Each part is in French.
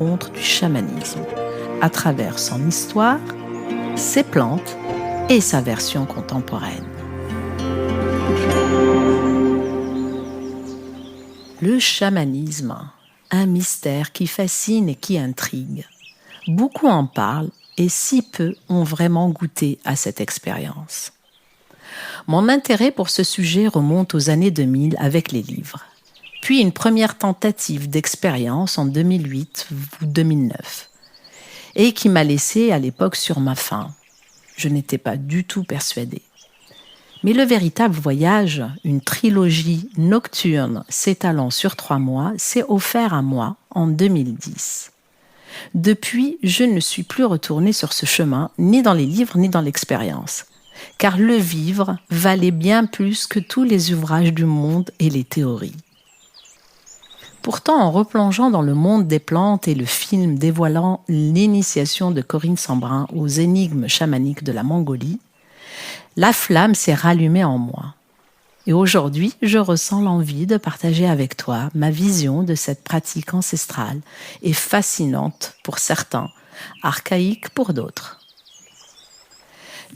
rencontre du chamanisme à travers son histoire, ses plantes et sa version contemporaine. Le chamanisme, un mystère qui fascine et qui intrigue. Beaucoup en parlent et si peu ont vraiment goûté à cette expérience. Mon intérêt pour ce sujet remonte aux années 2000 avec les livres, puis une première tentative d'expérience en 2008 ou 2009, et qui m'a laissé à l'époque sur ma faim. Je n'étais pas du tout persuadée. Mais le véritable voyage, une trilogie nocturne s'étalant sur 3 mois, s'est offert à moi en 2010. Depuis, je ne suis plus retournée sur ce chemin, ni dans les livres, ni dans l'expérience. Car le vivre valait bien plus que tous les ouvrages du monde et les théories. Pourtant, en replongeant dans le monde des plantes et le film dévoilant l'initiation de Corinne Sambrin aux énigmes chamaniques de la Mongolie, la flamme s'est rallumée en moi. Et aujourd'hui, je ressens l'envie de partager avec toi ma vision de cette pratique ancestrale et fascinante pour certains, archaïque pour d'autres.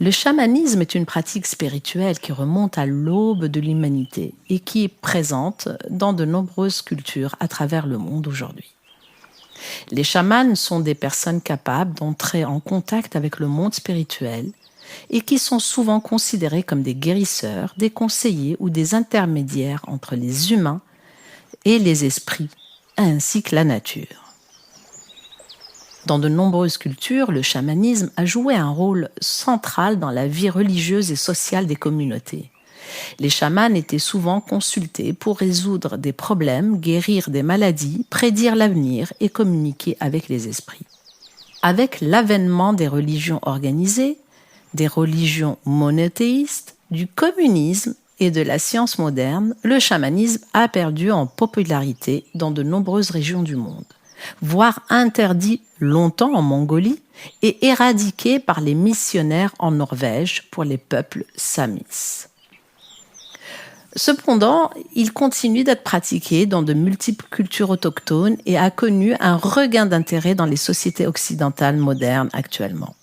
Le chamanisme est une pratique spirituelle qui remonte à l'aube de l'humanité et qui est présente dans de nombreuses cultures à travers le monde aujourd'hui. Les chamans sont des personnes capables d'entrer en contact avec le monde spirituel et qui sont souvent considérés comme des guérisseurs, des conseillers ou des intermédiaires entre les humains et les esprits, ainsi que la nature. Dans de nombreuses cultures, le chamanisme a joué un rôle central dans la vie religieuse et sociale des communautés. Les chamans étaient souvent consultés pour résoudre des problèmes, guérir des maladies, prédire l'avenir et communiquer avec les esprits. Avec l'avènement des religions organisées, des religions monothéistes, du communisme et de la science moderne, le chamanisme a perdu en popularité dans de nombreuses régions du monde, voire interdit longtemps en Mongolie et éradiqué par les missionnaires en Norvège pour les peuples samis. Cependant, il continue d'être pratiqué dans de multiples cultures autochtones et a connu un regain d'intérêt dans les sociétés occidentales modernes actuellement.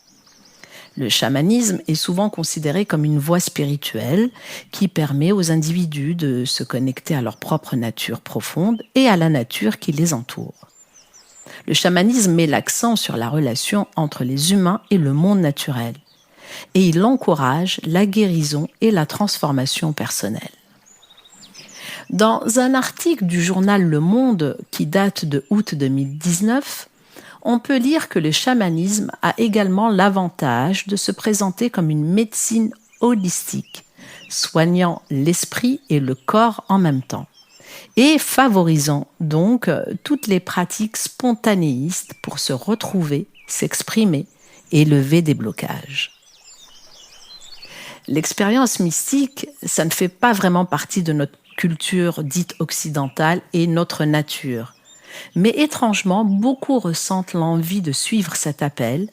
Le chamanisme est souvent considéré comme une voie spirituelle qui permet aux individus de se connecter à leur propre nature profonde et à la nature qui les entoure. Le chamanisme met l'accent sur la relation entre les humains et le monde naturel, et il encourage la guérison et la transformation personnelle. Dans un article du journal Le Monde qui date de août 2019, on peut lire que le chamanisme a également l'avantage de se présenter comme une médecine holistique, soignant l'esprit et le corps en même temps, et favorisant donc toutes les pratiques spontanéistes pour se retrouver, s'exprimer et lever des blocages. L'expérience mystique, ça ne fait pas vraiment partie de notre culture dite occidentale et notre nature. Mais étrangement, beaucoup ressentent l'envie de suivre cet appel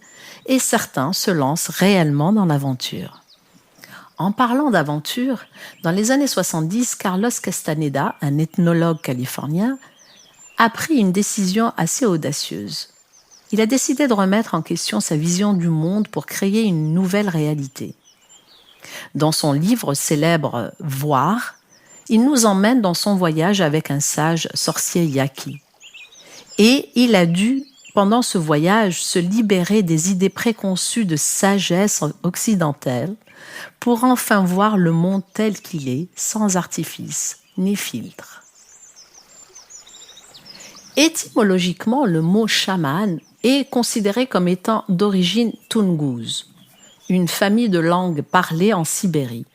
et certains se lancent réellement dans l'aventure. En parlant d'aventure, dans les années 70, Carlos Castaneda, un ethnologue californien, a pris une décision assez audacieuse. Il a décidé de remettre en question sa vision du monde pour créer une nouvelle réalité. Dans son livre célèbre « Voir », il nous emmène dans son voyage avec un sage sorcier yaqui. Et il a dû, pendant ce voyage, se libérer des idées préconçues de sagesse occidentale pour enfin voir le monde tel qu'il est, sans artifice ni filtre. Étymologiquement, le mot chaman est considéré comme étant d'origine toungouse, une famille de langues parlées en Sibérie.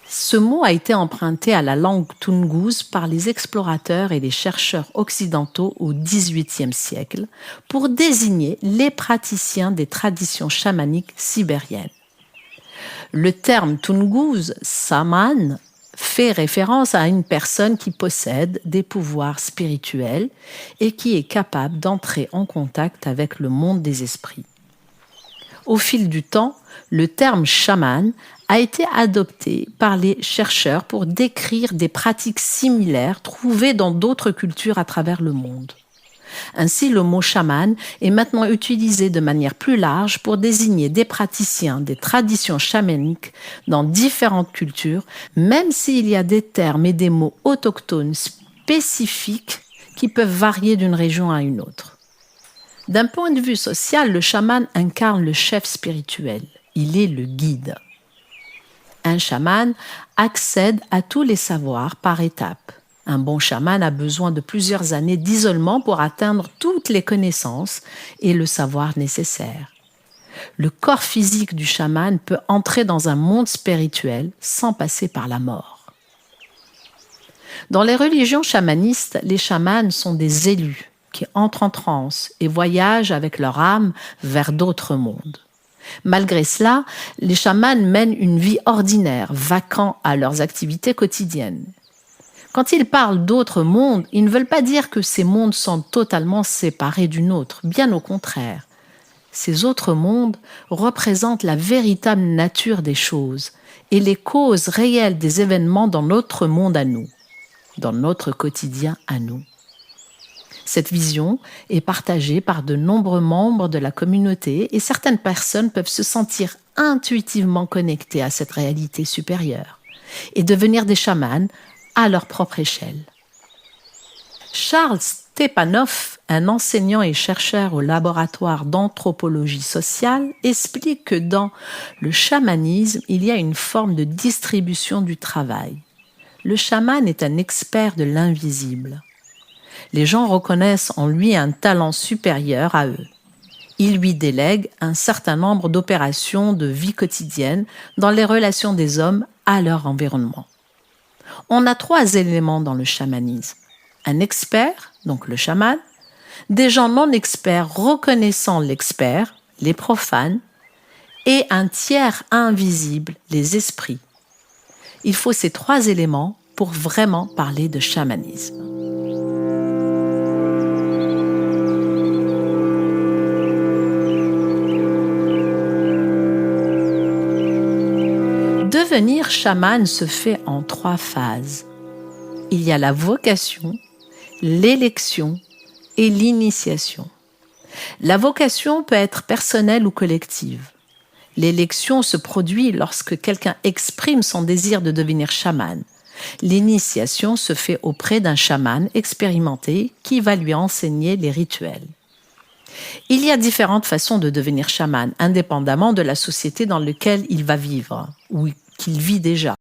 Ce mot a été emprunté à la langue toungouse par les explorateurs et les chercheurs occidentaux au XVIIIe siècle pour désigner les praticiens des traditions chamaniques sibériennes. Le terme toungouse, saman, fait référence à une personne qui possède des pouvoirs spirituels et qui est capable d'entrer en contact avec le monde des esprits. Au fil du temps, le terme chaman a été adopté par les chercheurs pour décrire des pratiques similaires trouvées dans d'autres cultures à travers le monde. Ainsi, le mot chaman est maintenant utilisé de manière plus large pour désigner des praticiens des traditions chamaniques dans différentes cultures, même s'il y a des termes et des mots autochtones spécifiques qui peuvent varier d'une région à une autre. D'un point de vue social, le chaman incarne le chef spirituel. Il est le guide. Un chaman accède à tous les savoirs par étapes. Un bon chaman a besoin de plusieurs années d'isolement pour atteindre toutes les connaissances et le savoir nécessaires. Le corps physique du chaman peut entrer dans un monde spirituel sans passer par la mort. Dans les religions chamanistes, les chamans sont des élus qui entrent en transe et voyagent avec leur âme vers d'autres mondes. Malgré cela, les chamans mènent une vie ordinaire, vaquant à leurs activités quotidiennes. Quand ils parlent d'autres mondes, ils ne veulent pas dire que ces mondes sont totalement séparés du nôtre, bien au contraire. Ces autres mondes représentent la véritable nature des choses et les causes réelles des événements dans notre monde à nous, dans notre quotidien à nous. Cette vision est partagée par de nombreux membres de la communauté et certaines personnes peuvent se sentir intuitivement connectées à cette réalité supérieure et devenir des chamans à leur propre échelle. Charles Stepanov, un enseignant et chercheur au laboratoire d'anthropologie sociale, explique que dans le chamanisme, il y a une forme de distribution du travail. Le chaman est un expert de l'invisible. Les gens reconnaissent en lui un talent supérieur à eux. Il lui délègue un certain nombre d'opérations de vie quotidienne dans les relations des hommes à leur environnement. On a 3 éléments dans le chamanisme. Un expert, donc le chaman, des gens non experts reconnaissant l'expert, les profanes, et un tiers invisible, les esprits. Il faut ces 3 éléments pour vraiment parler de chamanisme. Devenir chaman se fait en 3 phases. Il y a la vocation, l'élection et l'initiation. La vocation peut être personnelle ou collective. L'élection se produit lorsque quelqu'un exprime son désir de devenir chaman. L'initiation se fait auprès d'un chaman expérimenté qui va lui enseigner les rituels. Il y a différentes façons de devenir chaman, indépendamment de la société dans laquelle il va vivre ou qu'il vit déjà.